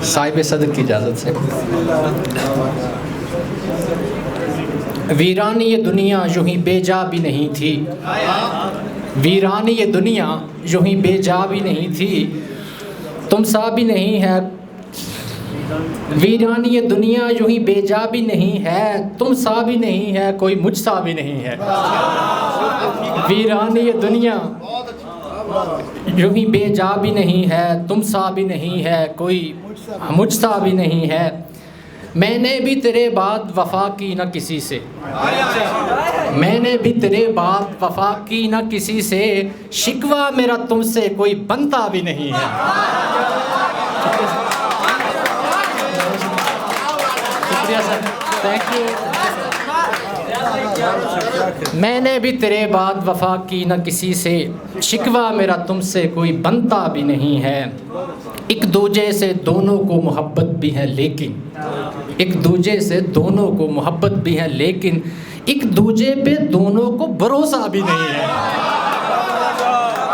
صاحب صدر کی اجازت سے۔ ویرانی یہ دنیا یوں ہی بے جا بھی نہیں تھی، ویرانی یہ دنیا یوں ہی بے جا بھی نہیں تھی، تم سا بھی نہیں ہے، ویرانی یہ دنیا یوں ہی بے جا بھی نہیں ہے، تم سا بھی نہیں ہے، کوئی مجھ سا بھی نہیں ہے۔ ویرانی یہ دنیا یوں ہی بے جا بھی نہیں ہے، تم سا بھی نہیں ہے، کوئی مجھ سا بھی نہیں ہے۔ میں نے بھی تیرے بعد وفا کی نہ کسی سے، میں نے بھی تیرے بعد وفا کی نہ کسی سے، شکوہ میرا تم سے کوئی بنتا بھی نہیں ہے۔ شکریہ سر، تھینک یو۔ میں نے بھی تیرے بعد وفا کی نہ کسی سے، شکوہ میرا تم سے کوئی بنتا بھی نہیں ہے۔ ایک دوجے سے دونوں کو محبت بھی ہے لیکن، ایک دوجے سے دونوں کو محبت بھی ہے لیکن، ایک دوجے پہ دونوں کو بھروسہ بھی نہیں ہے۔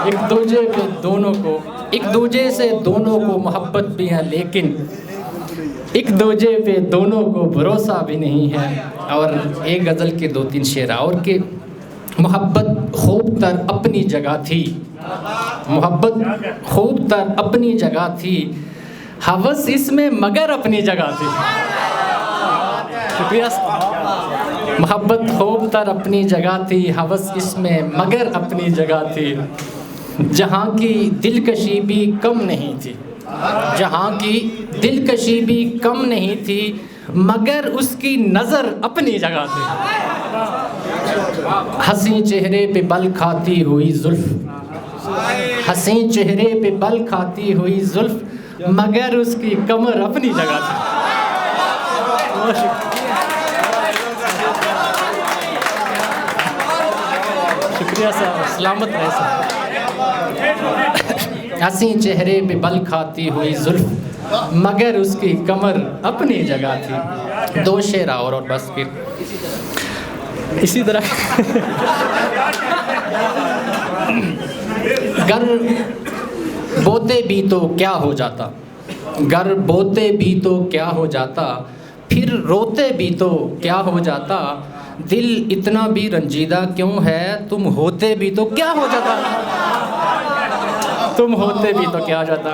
ایک دوجے پہ دونوں کو، ایک دوجے سے دونوں کو محبت بھی ہے لیکن، ایک دوجے پہ دونوں کو بھروسہ بھی نہیں ہے۔ اور ایک غزل کے 2-3 شعر اور کہ محبت خوب تر اپنی جگہ تھی، محبت خوب تر اپنی جگہ تھی، ہوس اس میں مگر اپنی جگہ تھی۔ شکریہ۔ محبت خوب تر اپنی جگہ تھی، ہوس اس میں مگر اپنی جگہ تھی، جہاں کی دلکشی بھی کم نہیں تھی، جہاں کی دلکشی بھی کم نہیں تھی، مگر اس کی نظر اپنی جگہ تھی۔ حسین چہرے پہ بل کھاتی ہوئی زلف، حسین چہرے پہ بل کھاتی ہوئی زلف، مگر اس کی کمر اپنی جگہ تھی۔ شکریہ صاحب، سلامت رہے صاحب۔ حسین چہرے پہ بل کھاتی ہوئی زلف، مگر اس کی کمر اپنی جگہ تھی۔ 2 شعر اور بس پھر اسی طرح۔ گر بوتے بھی تو کیا ہو جاتا، گر بوتے بھی تو کیا ہو جاتا، پھر روتے بھی تو کیا ہو جاتا، دل اتنا بھی رنجیدہ کیوں ہے، تم ہوتے بھی تو کیا ہو جاتا، تم ہوتے بھی تو کیا ہو جاتا،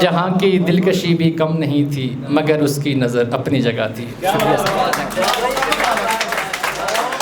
جہاں کی دلکشی بھی کم نہیں تھی، مگر اس کی نظر اپنی جگہ تھی۔ شکریہ۔